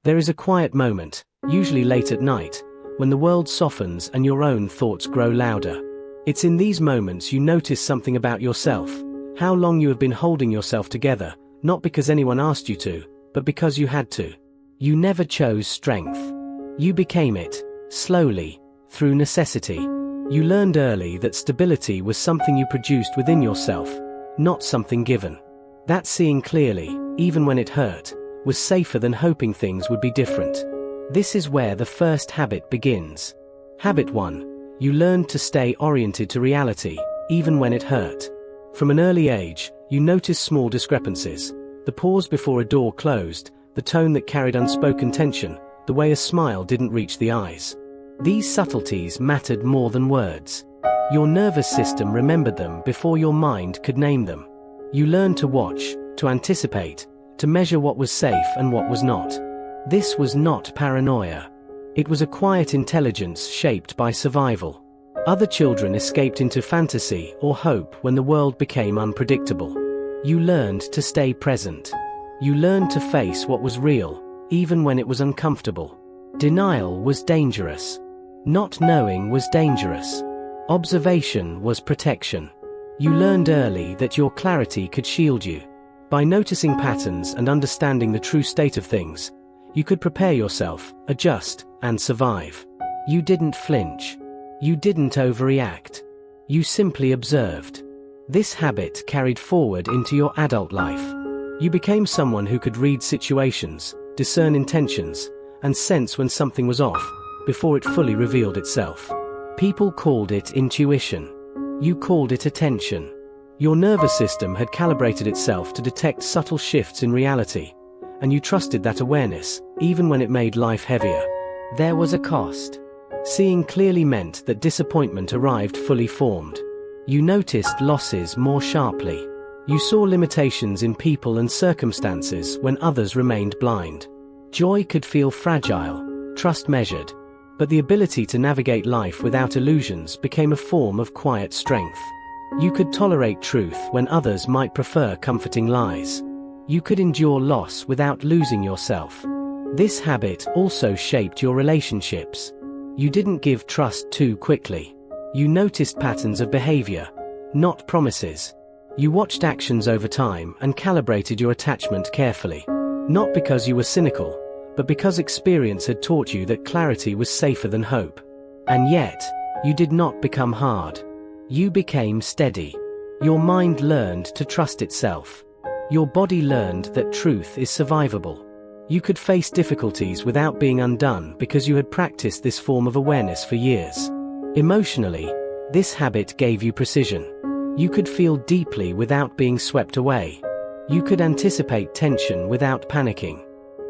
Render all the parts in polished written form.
There is a quiet moment, usually late at night, when the world softens and your own thoughts grow louder. It's in these moments you notice something about yourself, how long you have been holding yourself together, not because anyone asked you to, but because you had to. You never chose strength. You became it, slowly, through necessity. You learned early that stability was something you produced within yourself, not something given. That seeing clearly, even when it hurt, was safer than hoping things would be different. This is where the first habit begins. Habit 1. You learned to stay oriented to reality, even when it hurt. From an early age, you noticed small discrepancies. The pause before a door closed, the tone that carried unspoken tension, the way a smile didn't reach the eyes. These subtleties mattered more than words. Your nervous system remembered them before your mind could name them. You learned to watch, to anticipate, to measure what was safe and what was not. This was not paranoia. It was a quiet intelligence shaped by survival. Other children escaped into fantasy or hope when the world became unpredictable. You learned to stay present. You learned to face what was real, even when it was uncomfortable. Denial was dangerous. Not knowing was dangerous. Observation was protection. You learned early that your clarity could shield you. By noticing patterns and understanding the true state of things, you could prepare yourself, adjust, and survive. You didn't flinch. You didn't overreact. You simply observed. This habit carried forward into your adult life. You became someone who could read situations, discern intentions, and sense when something was off, before it fully revealed itself. People called it intuition. You called it attention. Your nervous system had calibrated itself to detect subtle shifts in reality, and you trusted that awareness, even when it made life heavier. There was a cost. Seeing clearly meant that disappointment arrived fully formed. You noticed losses more sharply. You saw limitations in people and circumstances when others remained blind. Joy could feel fragile, trust measured, but the ability to navigate life without illusions became a form of quiet strength. You could tolerate truth when others might prefer comforting lies. You could endure loss without losing yourself. This habit also shaped your relationships. You didn't give trust too quickly. You noticed patterns of behavior, not promises. You watched actions over time and calibrated your attachment carefully. Not because you were cynical, but because experience had taught you that clarity was safer than hope. And yet, you did not become hard. You became steady. Your mind learned to trust itself. Your body learned that truth is survivable. You could face difficulties without being undone because you had practiced this form of awareness for years. Emotionally, this habit gave you precision. You could feel deeply without being swept away. You could anticipate tension without panicking.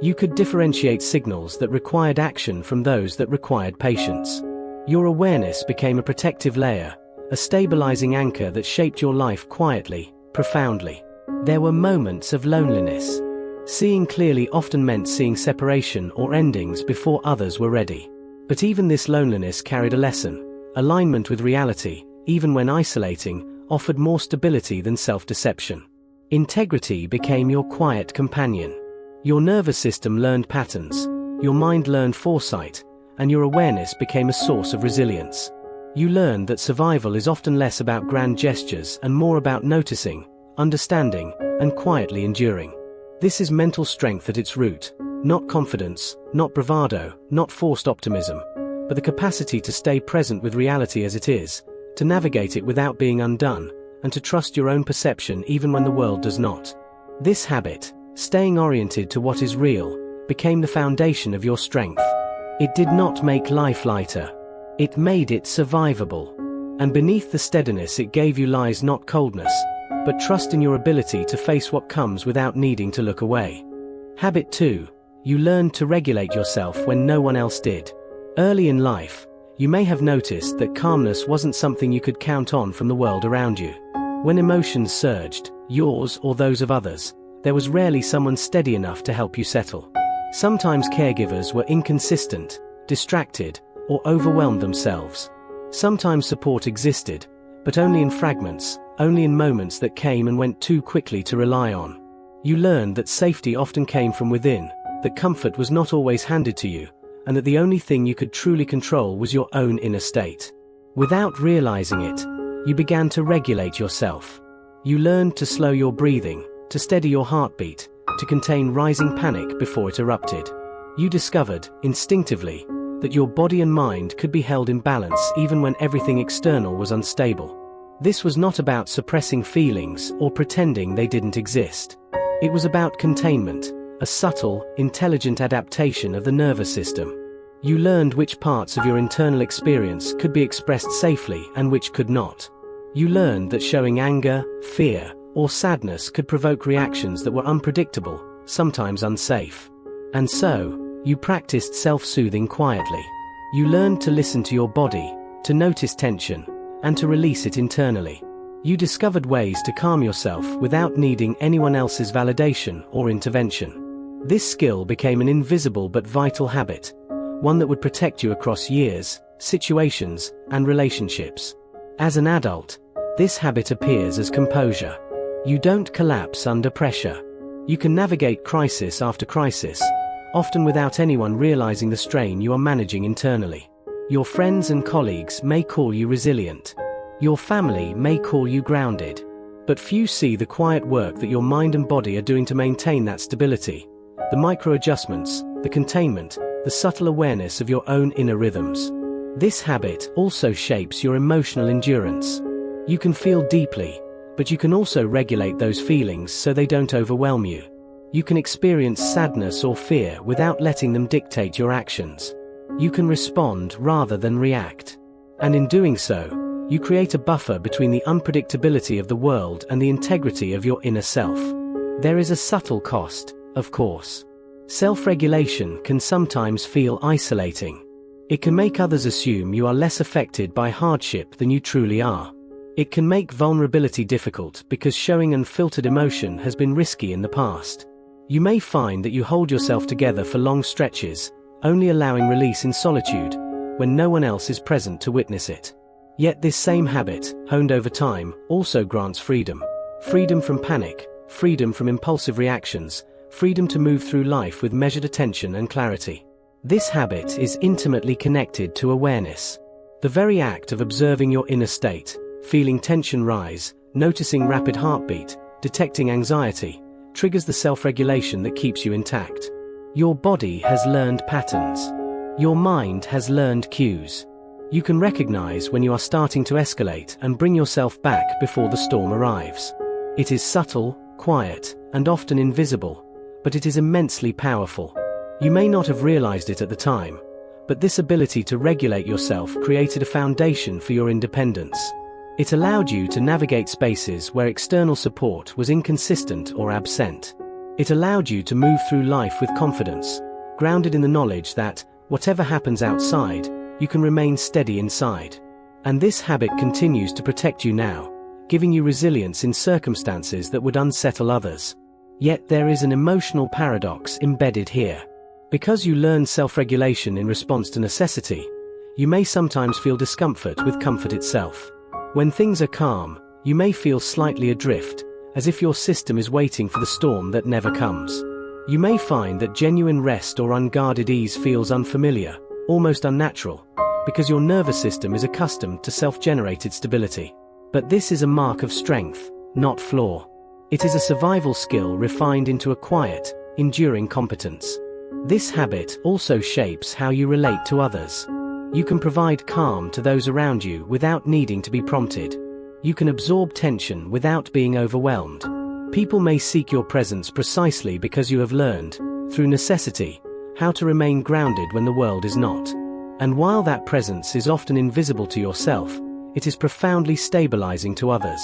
You could differentiate signals that required action from those that required patience. Your awareness became a protective layer, a stabilizing anchor that shaped your life quietly, profoundly. There were moments of loneliness. Seeing clearly often meant seeing separation or endings before others were ready. But even this loneliness carried a lesson. Alignment with reality, even when isolating, offered more stability than self-deception. Integrity became your quiet companion. Your nervous system learned patterns, your mind learned foresight, and your awareness became a source of resilience. You learned that survival is often less about grand gestures and more about noticing, understanding, and quietly enduring. This is mental strength at its root, not confidence, not bravado, not forced optimism, but the capacity to stay present with reality as it is, to navigate it without being undone, and to trust your own perception even when the world does not. This habit, staying oriented to what is real, became the foundation of your strength. It did not make life lighter. It made it survivable. And beneath the steadiness it gave you lies not coldness, but trust in your ability to face what comes without needing to look away. Habit 2. You learned to regulate yourself when no one else did. Early in life, you may have noticed that calmness wasn't something you could count on from the world around you. When emotions surged, yours or those of others, there was rarely someone steady enough to help you settle. Sometimes caregivers were inconsistent, distracted, or overwhelmed themselves. Sometimes support existed, but only in fragments, only in moments that came and went too quickly to rely on. You learned that safety often came from within, that comfort was not always handed to you, and that the only thing you could truly control was your own inner state. Without realizing it, you began to regulate yourself. You learned to slow your breathing, to steady your heartbeat, to contain rising panic before it erupted. You discovered, instinctively, that your body and mind could be held in balance even when everything external was unstable. This was not about suppressing feelings or pretending they didn't exist. It was about containment, a subtle, intelligent adaptation of the nervous system. You learned which parts of your internal experience could be expressed safely and which could not. You learned that showing anger, fear, or sadness could provoke reactions that were unpredictable, sometimes unsafe. And so, you practiced self-soothing quietly. You learned to listen to your body, to notice tension, and to release it internally. You discovered ways to calm yourself without needing anyone else's validation or intervention. This skill became an invisible but vital habit, one that would protect you across years, situations, and relationships. As an adult, this habit appears as composure. You don't collapse under pressure. You can navigate crisis after crisis, often without anyone realizing the strain you are managing internally. Your friends and colleagues may call you resilient. Your family may call you grounded. But few see the quiet work that your mind and body are doing to maintain that stability. The micro-adjustments, the containment, the subtle awareness of your own inner rhythms. This habit also shapes your emotional endurance. You can feel deeply, but you can also regulate those feelings so they don't overwhelm you. You can experience sadness or fear without letting them dictate your actions. You can respond rather than react. And in doing so, you create a buffer between the unpredictability of the world and the integrity of your inner self. There is a subtle cost, of course. Self-regulation can sometimes feel isolating. It can make others assume you are less affected by hardship than you truly are. It can make vulnerability difficult because showing unfiltered emotion has been risky in the past. You may find that you hold yourself together for long stretches, only allowing release in solitude, when no one else is present to witness it. Yet this same habit, honed over time, also grants freedom. Freedom from panic, freedom from impulsive reactions, freedom to move through life with measured attention and clarity. This habit is intimately connected to awareness. The very act of observing your inner state, feeling tension rise, noticing rapid heartbeat, detecting anxiety, triggers the self-regulation that keeps you intact. Your body has learned patterns. Your mind has learned cues. You can recognize when you are starting to escalate and bring yourself back before the storm arrives. It is subtle, quiet, and often invisible, but it is immensely powerful. You may not have realized it at the time, but this ability to regulate yourself created a foundation for your independence. It allowed you to navigate spaces where external support was inconsistent or absent. It allowed you to move through life with confidence, grounded in the knowledge that, whatever happens outside, you can remain steady inside. And this habit continues to protect you now, giving you resilience in circumstances that would unsettle others. Yet there is an emotional paradox embedded here. Because you learn self-regulation in response to necessity, you may sometimes feel discomfort with comfort itself. When things are calm, you may feel slightly adrift, as if your system is waiting for the storm that never comes. You may find that genuine rest or unguarded ease feels unfamiliar, almost unnatural, because your nervous system is accustomed to self-generated stability. But this is a mark of strength, not flaw. It is a survival skill refined into a quiet, enduring competence. This habit also shapes how you relate to others. You can provide calm to those around you without needing to be prompted. You can absorb tension without being overwhelmed. People may seek your presence precisely because you have learned, through necessity, how to remain grounded when the world is not. And while that presence is often invisible to yourself, it is profoundly stabilizing to others.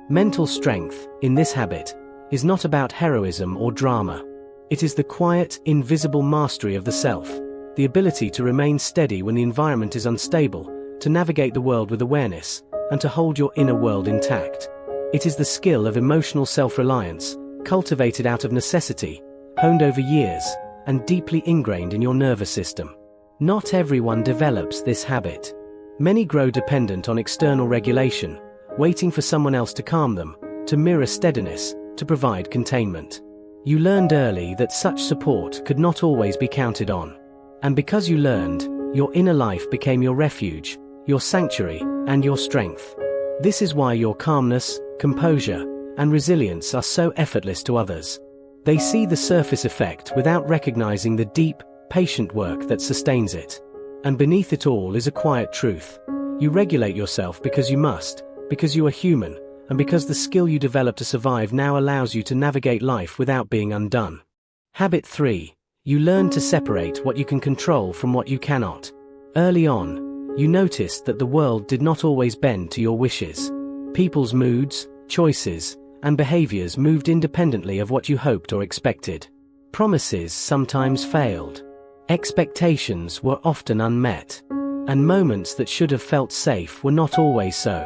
Mental strength, in this habit, is not about heroism or drama. It is the quiet, invisible mastery of the self, the ability to remain steady when the environment is unstable, to navigate the world with awareness, and to hold your inner world intact. It is the skill of emotional self-reliance, cultivated out of necessity, honed over years, and deeply ingrained in your nervous system. Not everyone develops this habit. Many grow dependent on external regulation, waiting for someone else to calm them, to mirror steadiness, to provide containment. You learned early that such support could not always be counted on. And because you learned, your inner life became your refuge, your sanctuary, and your strength. This is why your calmness, composure, and resilience are so effortless to others. They see the surface effect without recognizing the deep, patient work that sustains it. And beneath it all is a quiet truth. You regulate yourself because you must, because you are human, and because the skill you develop to survive now allows you to navigate life without being undone. Habit 3. You learn to separate what you can control from what you cannot. Early on, you noticed that the world did not always bend to your wishes. People's moods, choices, and behaviors moved independently of what you hoped or expected. Promises sometimes failed. Expectations were often unmet. And moments that should have felt safe were not always so.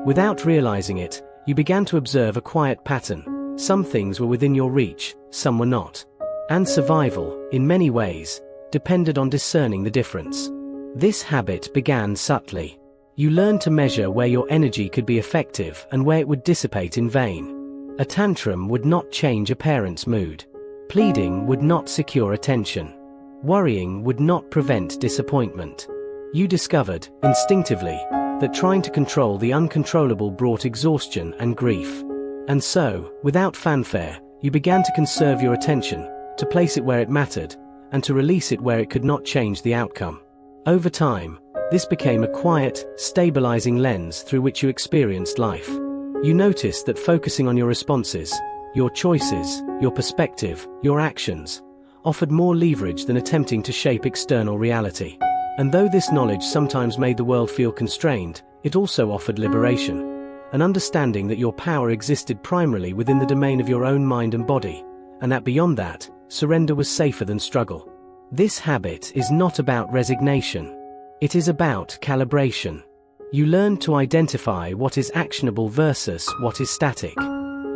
Without realizing it, you began to observe a quiet pattern. Some things were within your reach, some were not. And survival, in many ways, depended on discerning the difference. This habit began subtly. You learned to measure where your energy could be effective and where it would dissipate in vain. A tantrum would not change a parent's mood. Pleading would not secure attention. Worrying would not prevent disappointment. You discovered, instinctively, that trying to control the uncontrollable brought exhaustion and grief. And so, without fanfare, you began to conserve your attention, to place it where it mattered, and to release it where it could not change the outcome. Over time, this became a quiet, stabilizing lens through which you experienced life. You noticed that focusing on your responses, your choices, your perspective, your actions, offered more leverage than attempting to shape external reality. And though this knowledge sometimes made the world feel constrained, it also offered liberation, an understanding that your power existed primarily within the domain of your own mind and body, and that beyond that, surrender was safer than struggle. This habit is not about resignation. It is about calibration. You learn to identify what is actionable versus what is static.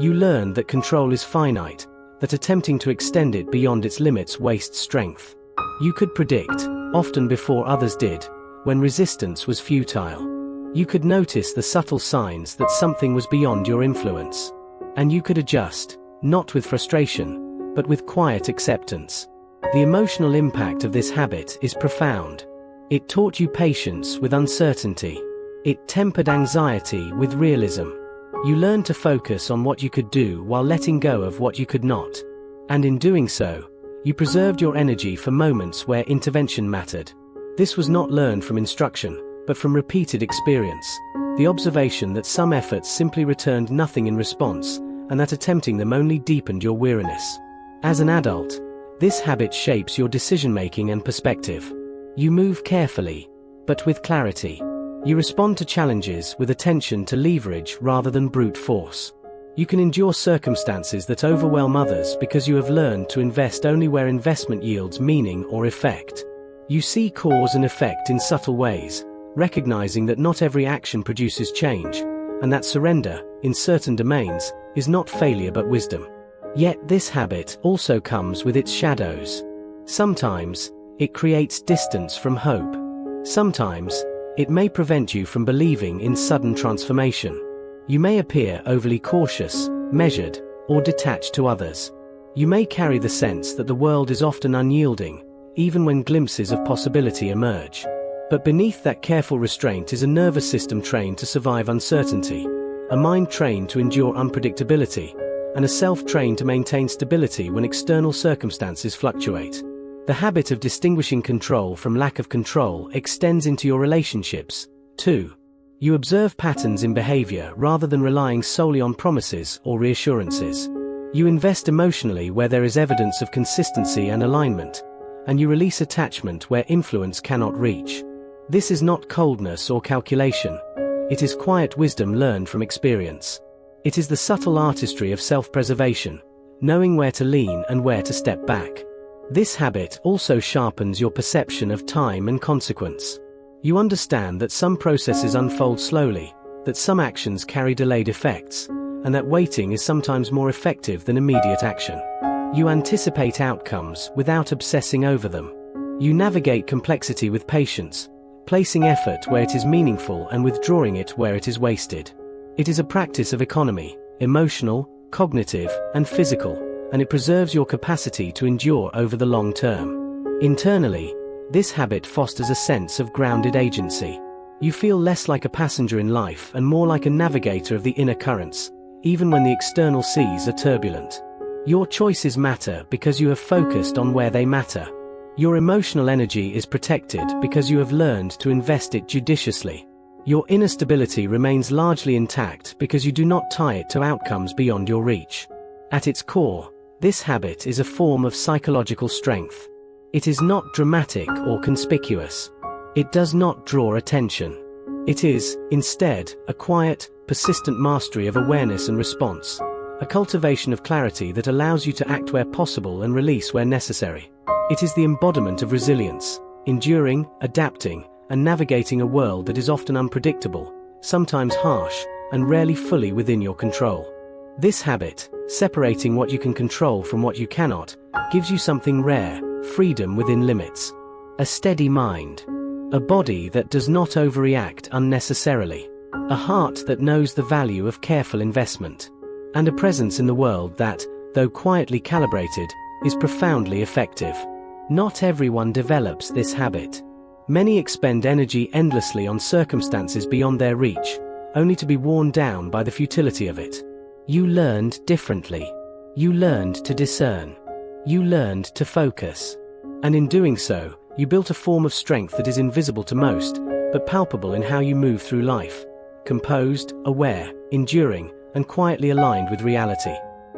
You learn that control is finite, that attempting to extend it beyond its limits wastes strength. You could predict, often before others did, when resistance was futile. You could notice the subtle signs that something was beyond your influence. And you could adjust, not with frustration, but with quiet acceptance. The emotional impact of this habit is profound. It taught you patience with uncertainty. It tempered anxiety with realism. You learned to focus on what you could do while letting go of what you could not. And in doing so, you preserved your energy for moments where intervention mattered. This was not learned from instruction, but from repeated experience. The observation that some efforts simply returned nothing in response, and that attempting them only deepened your weariness. As an adult, this habit shapes your decision-making and perspective. You move carefully, but with clarity. You respond to challenges with attention to leverage rather than brute force. You can endure circumstances that overwhelm others because you have learned to invest only where investment yields meaning or effect. You see cause and effect in subtle ways, recognizing that not every action produces change, and that surrender, in certain domains, is not failure but wisdom. Yet this habit also comes with its shadows. Sometimes, it creates distance from hope. Sometimes, it may prevent you from believing in sudden transformation. You may appear overly cautious, measured, or detached to others. You may carry the sense that the world is often unyielding, even when glimpses of possibility emerge. But beneath that careful restraint is a nervous system trained to survive uncertainty, a mind trained to endure unpredictability, and a self trained to maintain stability when external circumstances fluctuate. The habit of distinguishing control from lack of control extends into your relationships, too. You observe patterns in behavior rather than relying solely on promises or reassurances. You invest emotionally where there is evidence of consistency and alignment, and you release attachment where influence cannot reach. This is not coldness or calculation. It is quiet wisdom learned from experience. It is the subtle artistry of self-preservation, knowing where to lean and where to step back. This habit also sharpens your perception of time and consequence. You understand that some processes unfold slowly, that some actions carry delayed effects, and that waiting is sometimes more effective than immediate action. You anticipate outcomes without obsessing over them. You navigate complexity with patience, placing effort where it is meaningful and withdrawing it where it is wasted. It is a practice of economy, emotional, cognitive, and physical, and it preserves your capacity to endure over the long term. Internally, this habit fosters a sense of grounded agency. You feel less like a passenger in life and more like a navigator of the inner currents, even when the external seas are turbulent. Your choices matter because you have focused on where they matter. Your emotional energy is protected because you have learned to invest it judiciously. Your inner stability remains largely intact because you do not tie it to outcomes beyond your reach. At its core, this habit is a form of psychological strength. It is not dramatic or conspicuous. It does not draw attention. It is, instead, a quiet, persistent mastery of awareness and response, a cultivation of clarity that allows you to act where possible and release where necessary. It is the embodiment of resilience, enduring, adapting, and navigating a world that is often unpredictable, sometimes harsh, and rarely fully within your control. This habit, separating what you can control from what you cannot, gives you something rare: freedom within limits. A steady mind. A body that does not overreact unnecessarily. A heart that knows the value of careful investment. And a presence in the world that, though quietly calibrated, is profoundly effective. Not everyone develops this habit. Many expend energy endlessly on circumstances beyond their reach, only to be worn down by the futility of it. You learned differently. You learned to discern. You learned to focus. And in doing so, you built a form of strength that is invisible to most, but palpable in how you move through life. Composed, aware, enduring, and quietly aligned with reality.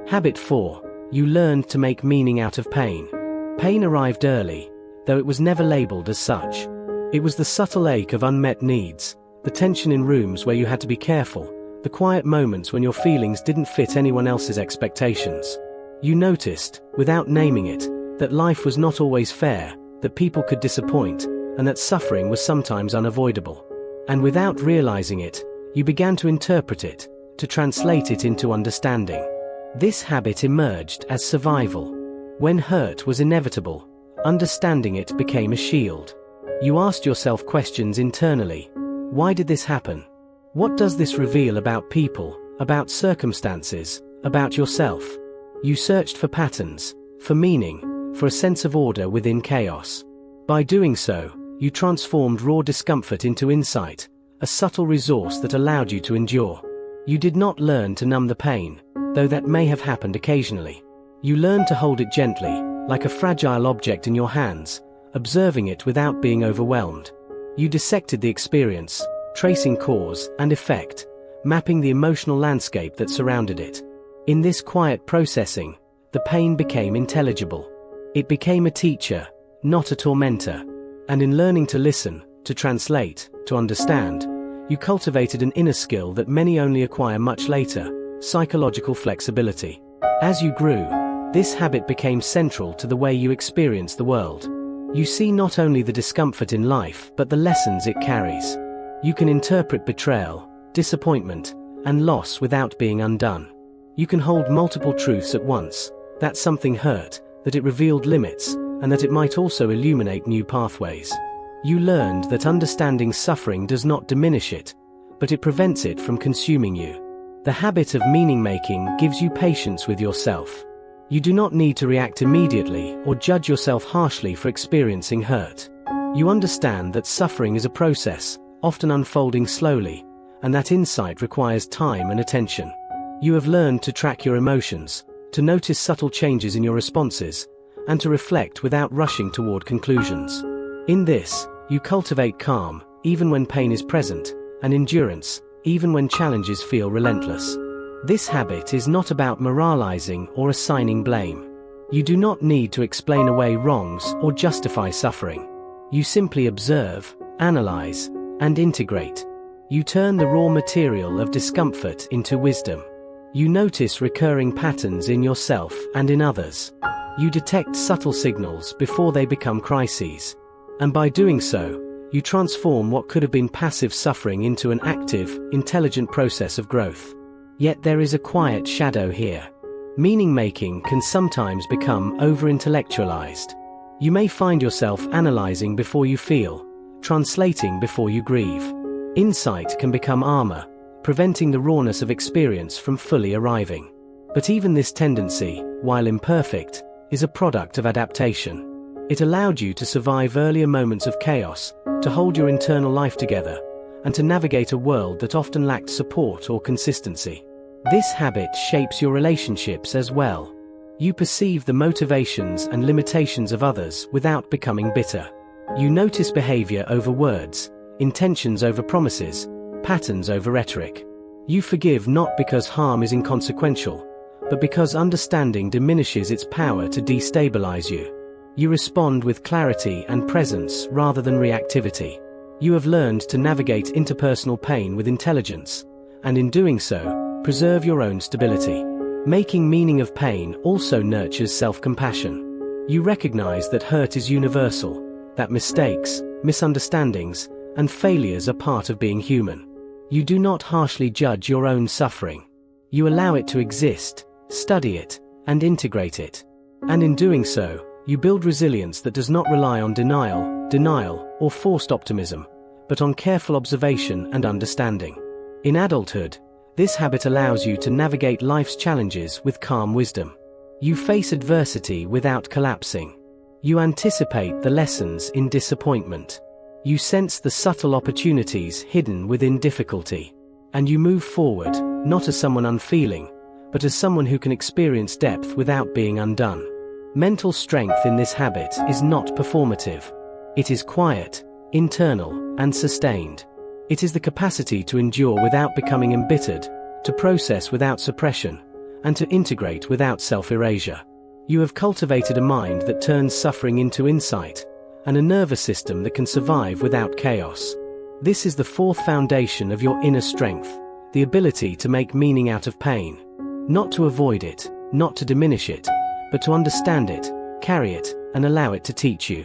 Habit 4. You learned to make meaning out of pain. Pain arrived early, though it was never labeled as such. It was the subtle ache of unmet needs, the tension in rooms where you had to be careful, the quiet moments when your feelings didn't fit anyone else's expectations. You noticed, without naming it, that life was not always fair, that people could disappoint, and that suffering was sometimes unavoidable. And without realizing it, you began to interpret it, to translate it into understanding. This habit emerged as survival. When hurt was inevitable, understanding it became a shield. You asked yourself questions internally. Why did this happen? What does this reveal about people, about circumstances, about yourself? You searched for patterns, for meaning, for a sense of order within chaos. By doing so, you transformed raw discomfort into insight, a subtle resource that allowed you to endure. You did not learn to numb the pain, though that may have happened occasionally. You learned to hold it gently, like a fragile object in your hands, observing it without being overwhelmed. You dissected the experience, tracing cause and effect, mapping the emotional landscape that surrounded it. In this quiet processing, the pain became intelligible. It became a teacher, not a tormentor. And in learning to listen, to translate, to understand, you cultivated an inner skill that many only acquire much later: psychological flexibility. As you grew, this habit became central to the way you experience the world. You see not only the discomfort in life, but the lessons it carries. You can interpret betrayal, disappointment, and loss without being undone. You can hold multiple truths at once: that something hurt, that it revealed limits, and that it might also illuminate new pathways. You learned that understanding suffering does not diminish it, but it prevents it from consuming you. The habit of meaning-making gives you patience with yourself. You do not need to react immediately or judge yourself harshly for experiencing hurt. You understand that suffering is a process, often unfolding slowly, and that insight requires time and attention. You have learned to track your emotions, to notice subtle changes in your responses, and to reflect without rushing toward conclusions. In this, you cultivate calm, even when pain is present, and endurance, even when challenges feel relentless. This habit is not about moralizing or assigning blame. You do not need to explain away wrongs or justify suffering. You simply observe, analyze, and integrate. You turn the raw material of discomfort into wisdom. You notice recurring patterns in yourself and in others. You detect subtle signals before they become crises. And by doing so, you transform what could have been passive suffering into an active, intelligent process of growth. Yet there is a quiet shadow here. Meaning-making can sometimes become over-intellectualized. You may find yourself analyzing before you feel, translating before you grieve. Insight can become armor, preventing the rawness of experience from fully arriving. But even this tendency, while imperfect, is a product of adaptation. It allowed you to survive earlier moments of chaos, to hold your internal life together, and to navigate a world that often lacked support or consistency. This habit shapes your relationships as well. You perceive the motivations and limitations of others without becoming bitter. You notice behavior over words, intentions over promises, patterns over rhetoric. You forgive not because harm is inconsequential, but because understanding diminishes its power to destabilize you. You respond with clarity and presence rather than reactivity. You have learned to navigate interpersonal pain with intelligence, and in doing so, preserve your own stability. Making meaning of pain also nurtures self-compassion. You recognize that hurt is universal, that mistakes, misunderstandings, and failures are part of being human. You do not harshly judge your own suffering. You allow it to exist, study it, and integrate it. And in doing so, you build resilience that does not rely on denial, or forced optimism, but on careful observation and understanding. In adulthood, this habit allows you to navigate life's challenges with calm wisdom. You face adversity without collapsing. You anticipate the lessons in disappointment. You sense the subtle opportunities hidden within difficulty. And you move forward, not as someone unfeeling, but as someone who can experience depth without being undone. Mental strength in this habit is not performative. It is quiet, internal, and sustained. It is the capacity to endure without becoming embittered, to process without suppression, and to integrate without self-erasure. You have cultivated a mind that turns suffering into insight, and a nervous system that can survive without chaos. This is the fourth foundation of your inner strength, the ability to make meaning out of pain. Not to avoid it, not to diminish it, but to understand it, carry it, and allow it to teach you.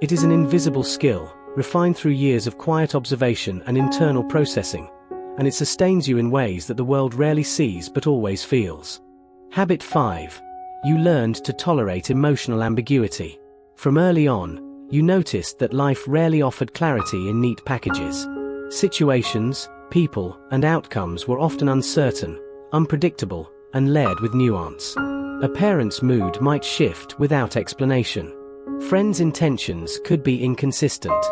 It is an invisible skill, refined through years of quiet observation and internal processing, and it sustains you in ways that the world rarely sees but always feels. Habit 5. You learned to tolerate emotional ambiguity. From early on, you noticed that life rarely offered clarity in neat packages. Situations, people, and outcomes were often uncertain, unpredictable, and layered with nuance. A parent's mood might shift without explanation. Friends' intentions could be inconsistent.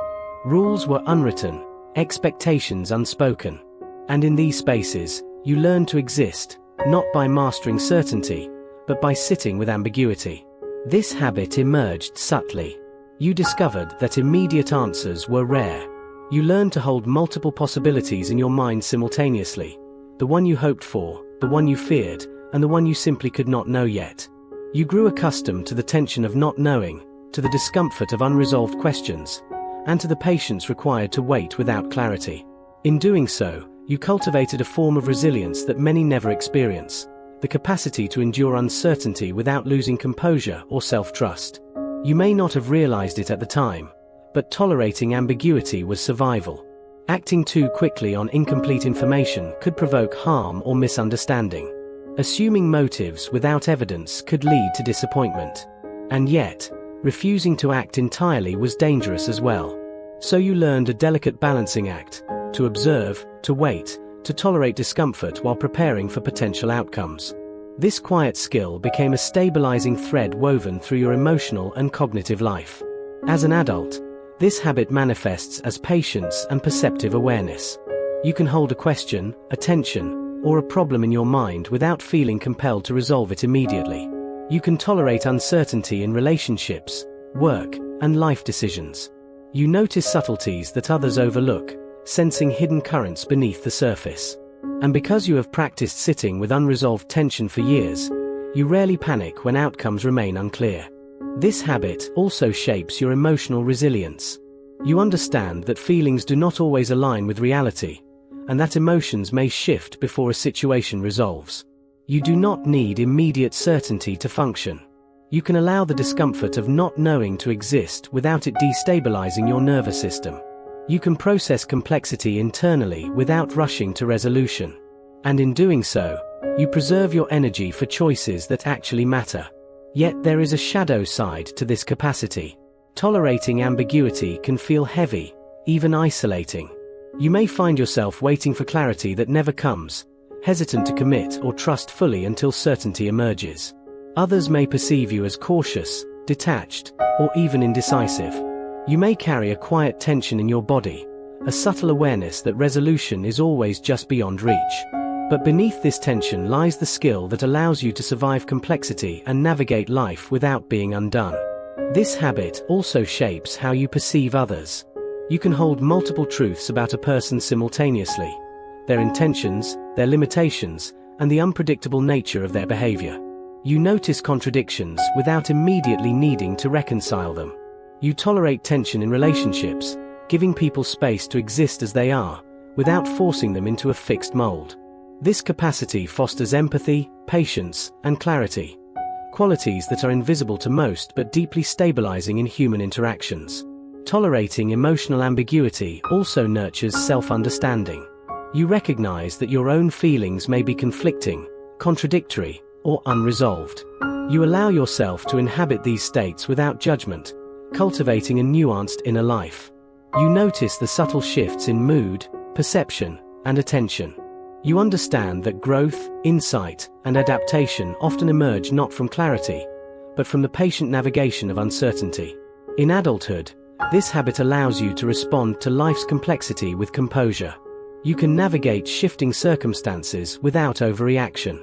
Rules were unwritten, expectations unspoken. And in these spaces, you learn to exist, not by mastering certainty, but by sitting with ambiguity. This habit emerged subtly. You discovered that immediate answers were rare. You learned to hold multiple possibilities in your mind simultaneously. The one you hoped for, the one you feared, and the one you simply could not know yet. You grew accustomed to the tension of not knowing, to the discomfort of unresolved questions, and to the patience required to wait without clarity. In doing so, you cultivated a form of resilience that many never experience, the capacity to endure uncertainty without losing composure or self-trust. You may not have realized it at the time, but tolerating ambiguity was survival. Acting too quickly on incomplete information could provoke harm or misunderstanding. Assuming motives without evidence could lead to disappointment. And yet, refusing to act entirely was dangerous as well. So you learned a delicate balancing act, to observe, to wait, to tolerate discomfort while preparing for potential outcomes. This quiet skill became a stabilizing thread woven through your emotional and cognitive life. As an adult, this habit manifests as patience and perceptive awareness. You can hold a question, a tension, or a problem in your mind without feeling compelled to resolve it immediately. You can tolerate uncertainty in relationships, work, and life decisions. You notice subtleties that others overlook, sensing hidden currents beneath the surface. And because you have practiced sitting with unresolved tension for years, you rarely panic when outcomes remain unclear. This habit also shapes your emotional resilience. You understand that feelings do not always align with reality, and that emotions may shift before a situation resolves. You do not need immediate certainty to function. You can allow the discomfort of not knowing to exist without it destabilizing your nervous system. You can process complexity internally without rushing to resolution. And in doing so, you preserve your energy for choices that actually matter. Yet there is a shadow side to this capacity. Tolerating ambiguity can feel heavy, even isolating. You may find yourself waiting for clarity that never comes, hesitant to commit or trust fully until certainty emerges. Others may perceive you as cautious, detached, or even indecisive. You may carry a quiet tension in your body, a subtle awareness that resolution is always just beyond reach. But beneath this tension lies the skill that allows you to survive complexity and navigate life without being undone. This habit also shapes how you perceive others. You can hold multiple truths about a person simultaneously: their intentions, their limitations, and the unpredictable nature of their behavior. You notice contradictions without immediately needing to reconcile them. You tolerate tension in relationships, giving people space to exist as they are, without forcing them into a fixed mold. This capacity fosters empathy, patience, and clarity, qualities that are invisible to most but deeply stabilizing in human interactions. Tolerating emotional ambiguity also nurtures self-understanding. You recognize that your own feelings may be conflicting, contradictory, or unresolved. You allow yourself to inhabit these states without judgment, cultivating a nuanced inner life. You notice the subtle shifts in mood, perception, and attention. You understand that growth, insight, and adaptation often emerge not from clarity, but from the patient navigation of uncertainty. In adulthood, this habit allows you to respond to life's complexity with composure. You can navigate shifting circumstances without overreaction.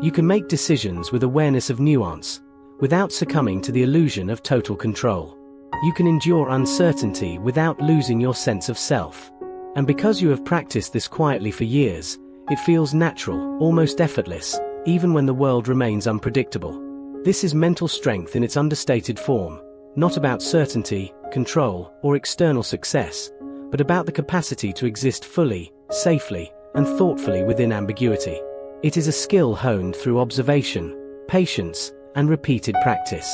You can make decisions with awareness of nuance, without succumbing to the illusion of total control. You can endure uncertainty without losing your sense of self. And because you have practiced this quietly for years, it feels natural, almost effortless, even when the world remains unpredictable. This is mental strength in its understated form, not about certainty, control, or external success, but about the capacity to exist fully, safely, and thoughtfully within ambiguity. It is a skill honed through observation, patience, and repeated practice.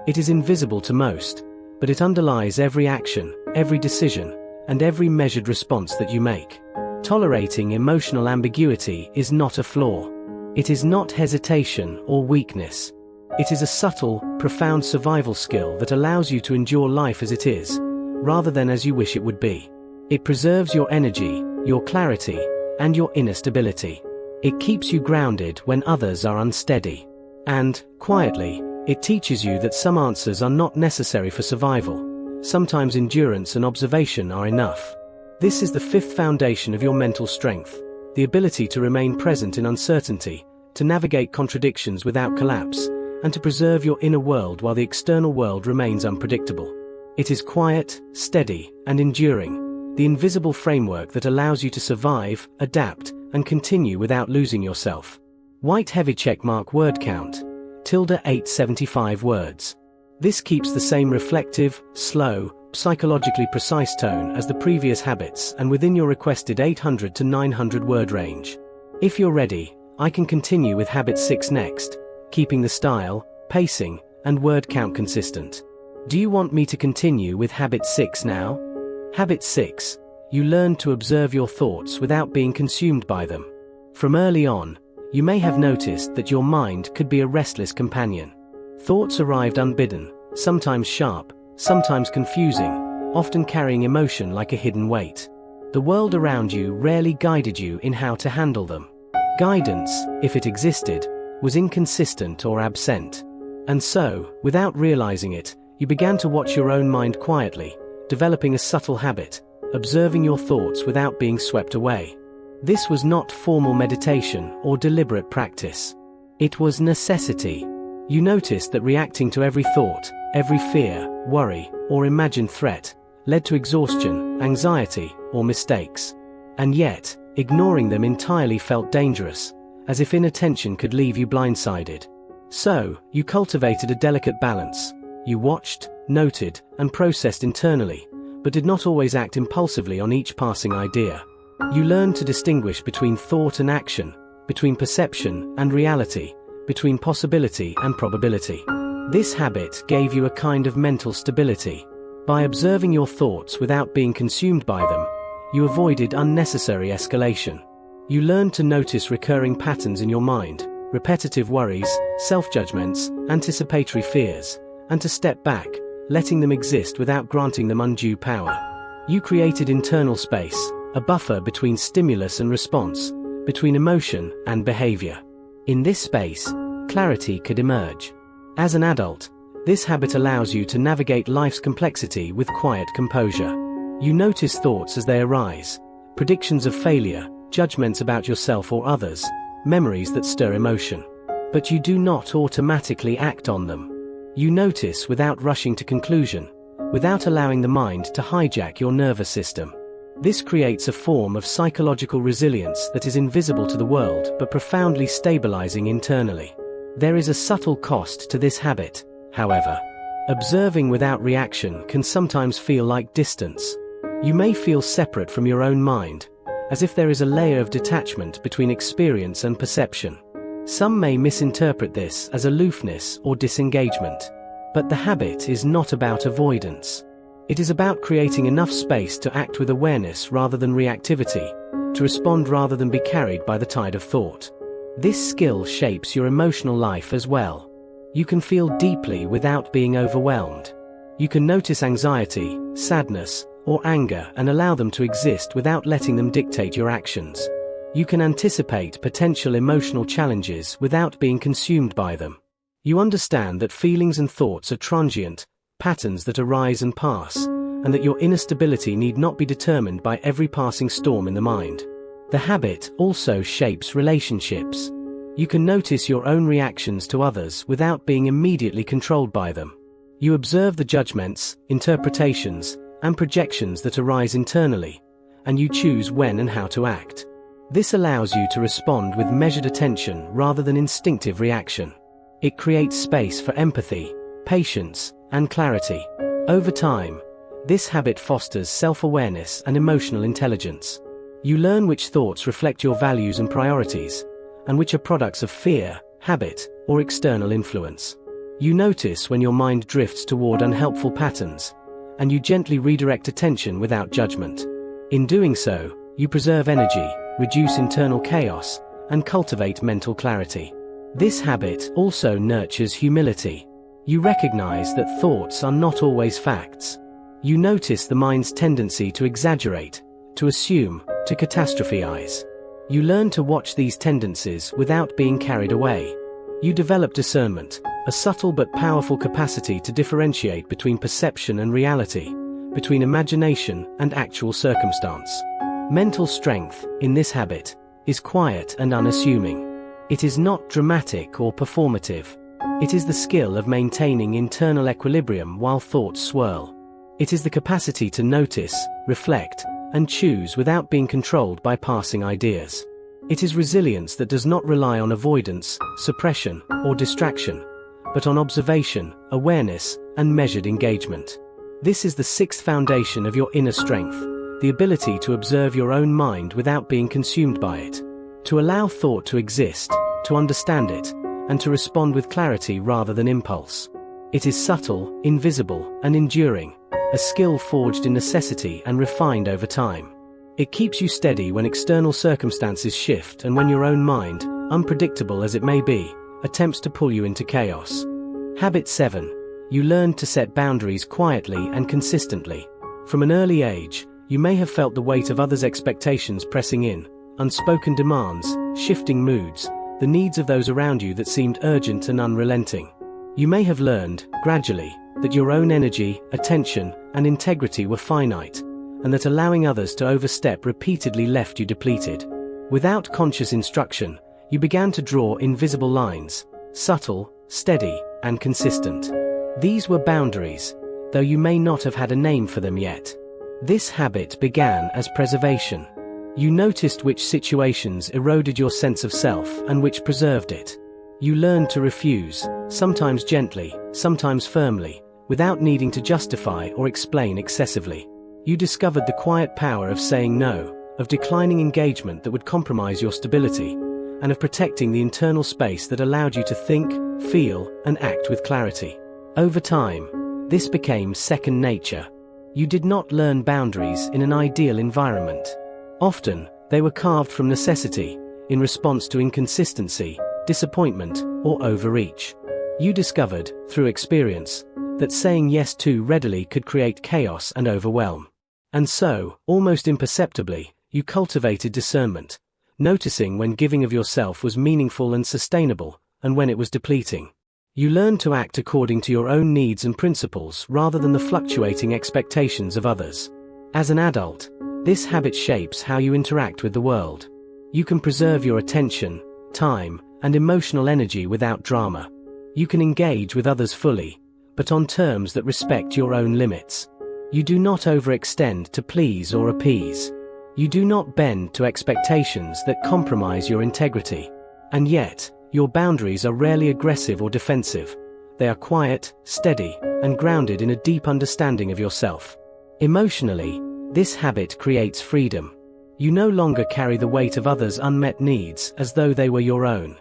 It is invisible to most, but it underlies every action, every decision, and every measured response that you make. Tolerating emotional ambiguity is not a flaw. It is not hesitation or weakness. It is a subtle, profound survival skill that allows you to endure life as it is, rather than as you wish it would be. It preserves your energy, your clarity, and your inner stability. It keeps you grounded when others are unsteady. And, quietly, it teaches you that some answers are not necessary for survival. Sometimes endurance and observation are enough. This is the fifth foundation of your mental strength, the ability to remain present in uncertainty, to navigate contradictions without collapse, and to preserve your inner world while the external world remains unpredictable. It is quiet, steady, and enduring, the invisible framework that allows you to survive, adapt, and continue without losing yourself. White heavy checkmark word count, ~875 words. This keeps the same reflective, slow, psychologically precise tone as the previous habits and within your requested 800 to 900 word range. If you're ready, I can continue with habit 6 next, keeping the style, pacing, and word count consistent. Do you want me to continue with habit 6 now? Habit 6. You learn to observe your thoughts without being consumed by them. From early on, you may have noticed that your mind could be a restless companion. Thoughts arrived unbidden, sometimes sharp, sometimes confusing, often carrying emotion like a hidden weight. The world around you rarely guided you in how to handle them. Guidance, if it existed, was inconsistent or absent. And so, without realizing it, you began to watch your own mind quietly, developing a subtle habit, observing your thoughts without being swept away. This was not formal meditation or deliberate practice. It was necessity. You noticed that reacting to every thought, every fear, worry, or imagined threat led to exhaustion, anxiety, or mistakes. And yet, ignoring them entirely felt dangerous, as if inattention could leave you blindsided. So, you cultivated a delicate balance. You watched, noted, and processed internally, but did not always act impulsively on each passing idea. You learned to distinguish between thought and action, between perception and reality, between possibility and probability. This habit gave you a kind of mental stability. By observing your thoughts without being consumed by them, you avoided unnecessary escalation. You learned to notice recurring patterns in your mind, repetitive worries, self-judgments, anticipatory fears, and to step back, letting them exist without granting them undue power. You created internal space, a buffer between stimulus and response, between emotion and behavior. In this space, clarity could emerge. As an adult, this habit allows you to navigate life's complexity with quiet composure. You notice thoughts as they arise, predictions of failure, judgments about yourself or others, memories that stir emotion. But you do not automatically act on them. You notice without rushing to conclusion, without allowing the mind to hijack your nervous system. This creates a form of psychological resilience that is invisible to the world but profoundly stabilizing internally. There is a subtle cost to this habit, however. Observing without reaction can sometimes feel like distance. You may feel separate from your own mind, as if there is a layer of detachment between experience and perception. Some may misinterpret this as aloofness or disengagement. But the habit is not about avoidance. It is about creating enough space to act with awareness rather than reactivity, to respond rather than be carried by the tide of thought. This skill shapes your emotional life as well. You can feel deeply without being overwhelmed. You can notice anxiety, sadness, or anger and allow them to exist without letting them dictate your actions. You can anticipate potential emotional challenges without being consumed by them. You understand that feelings and thoughts are transient, patterns that arise and pass, and that your inner stability need not be determined by every passing storm in the mind. The habit also shapes relationships. You can notice your own reactions to others without being immediately controlled by them. You observe the judgments, interpretations, and projections that arise internally, and you choose when and how to act. This allows you to respond with measured attention rather than instinctive reaction. It creates space for empathy, patience, and clarity. Over time, this habit fosters self-awareness and emotional intelligence. You learn which thoughts reflect your values and priorities, and which are products of fear, habit, or external influence. You notice when your mind drifts toward unhelpful patterns, and you gently redirect attention without judgment. In doing so, you preserve energy, reduce internal chaos, and cultivate mental clarity. This habit also nurtures humility. You recognize that thoughts are not always facts. You notice the mind's tendency to exaggerate, to assume, to catastrophize. You learn to watch these tendencies without being carried away. You develop discernment, a subtle but powerful capacity to differentiate between perception and reality, between imagination and actual circumstance. Mental strength, in this habit, is quiet and unassuming. It is not dramatic or performative. It is the skill of maintaining internal equilibrium while thoughts swirl. It is the capacity to notice, reflect, and choose without being controlled by passing ideas. It is resilience that does not rely on avoidance, suppression, or distraction, but on observation, awareness, and measured engagement. This is the sixth foundation of your inner strength, the ability to observe your own mind without being consumed by it, to allow thought to exist, to understand it, and to respond with clarity rather than impulse. It is subtle, invisible, and enduring, a skill forged in necessity and refined over time. It keeps you steady when external circumstances shift and when your own mind, unpredictable as it may be, attempts to pull you into chaos. Habit 7. You learn to set boundaries quietly and consistently. From an early age, you may have felt the weight of others' expectations pressing in, unspoken demands, shifting moods, the needs of those around you that seemed urgent and unrelenting. You may have learned, gradually, that your own energy, attention, and integrity were finite, and that allowing others to overstep repeatedly left you depleted. Without conscious instruction, you began to draw invisible lines, subtle, steady, and consistent. These were boundaries, though you may not have had a name for them yet. This habit began as preservation. You noticed which situations eroded your sense of self and which preserved it. You learned to refuse, sometimes gently, sometimes firmly, without needing to justify or explain excessively. You discovered the quiet power of saying no, of declining engagement that would compromise your stability, and of protecting the internal space that allowed you to think, feel, and act with clarity. Over time, this became second nature. You did not learn boundaries in an ideal environment. Often, they were carved from necessity, in response to inconsistency, disappointment, or overreach. You discovered, through experience, that saying yes too readily could create chaos and overwhelm. And so, almost imperceptibly, you cultivated discernment, noticing when giving of yourself was meaningful and sustainable, and when it was depleting. You learn to act according to your own needs and principles rather than the fluctuating expectations of others. As an adult, this habit shapes how you interact with the world. You can preserve your attention, time, and emotional energy without drama. You can engage with others fully, but on terms that respect your own limits. You do not overextend to please or appease. You do not bend to expectations that compromise your integrity. And yet, your boundaries are rarely aggressive or defensive. They are quiet, steady, and grounded in a deep understanding of yourself. Emotionally, this habit creates freedom. You no longer carry the weight of others' unmet needs as though they were your own.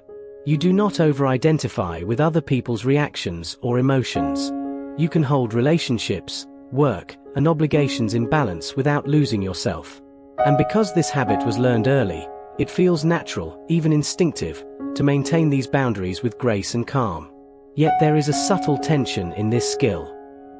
You do not over-identify with other people's reactions or emotions. You can hold relationships, work, and obligations in balance without losing yourself. And because this habit was learned early, it feels natural, even instinctive, to maintain these boundaries with grace and calm. Yet there is a subtle tension in this skill.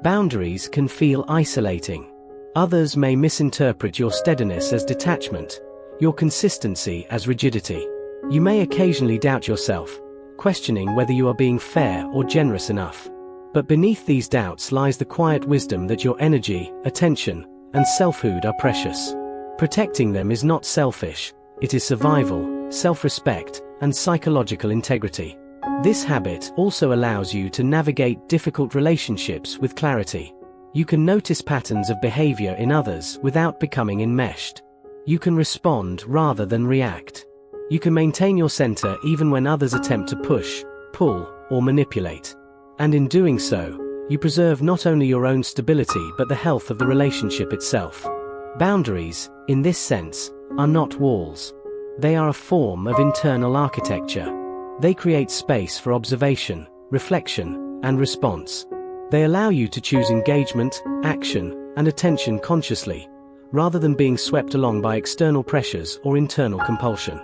Boundaries can feel isolating. Others may misinterpret your steadiness as detachment, your consistency as rigidity. You may occasionally doubt yourself, questioning whether you are being fair or generous enough. But beneath these doubts lies the quiet wisdom that your energy, attention, and selfhood are precious. Protecting them is not selfish, it is survival, self-respect, and psychological integrity. This habit also allows you to navigate difficult relationships with clarity. You can notice patterns of behavior in others without becoming enmeshed. You can respond rather than react. You can maintain your center even when others attempt to push, pull, or manipulate. And in doing so, you preserve not only your own stability but the health of the relationship itself. Boundaries, in this sense, are not walls. They are a form of internal architecture. They create space for observation, reflection, and response. They allow you to choose engagement, action, and attention consciously, rather than being swept along by external pressures or internal compulsion.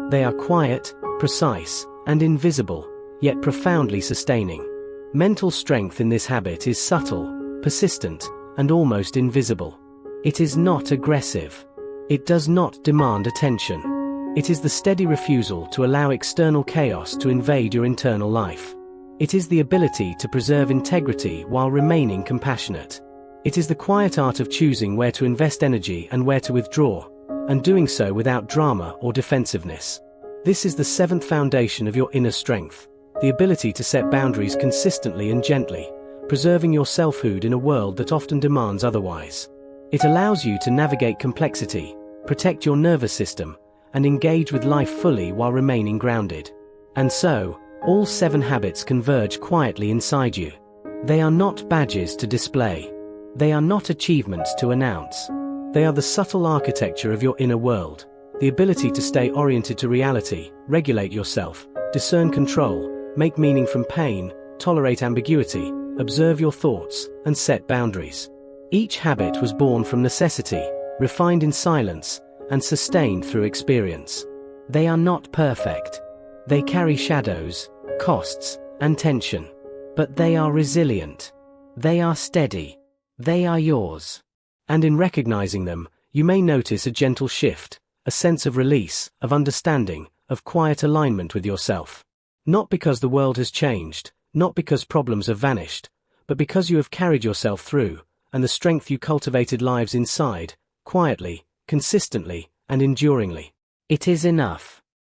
They are quiet, precise, and invisible, yet profoundly sustaining. Mental strength in this habit is subtle, persistent, and almost invisible. It is not aggressive. It does not demand attention. It is the steady refusal to allow external chaos to invade your internal life. It is the ability to preserve integrity while remaining compassionate. It is the quiet art of choosing where to invest energy and where to withdraw, and doing so without drama or defensiveness. This is the seventh foundation of your inner strength, the ability to set boundaries consistently and gently, preserving your selfhood in a world that often demands otherwise. It allows you to navigate complexity, protect your nervous system, and engage with life fully while remaining grounded. And so, all 7 habits converge quietly inside you. They are not badges to display. They are not achievements to announce. They are the subtle architecture of your inner world, the ability to stay oriented to reality, regulate yourself, discern control, make meaning from pain, tolerate ambiguity, observe your thoughts, and set boundaries. Each habit was born from necessity, refined in silence, and sustained through experience. They are not perfect. They carry shadows, costs, and tension. But they are resilient. They are steady. They are yours. And in recognizing them, you may notice a gentle shift, a sense of release, of understanding, of quiet alignment with yourself. Not because the world has changed, not because problems have vanished, but because you have carried yourself through, and the strength you cultivated lives inside, quietly, consistently, and enduringly. It is enough.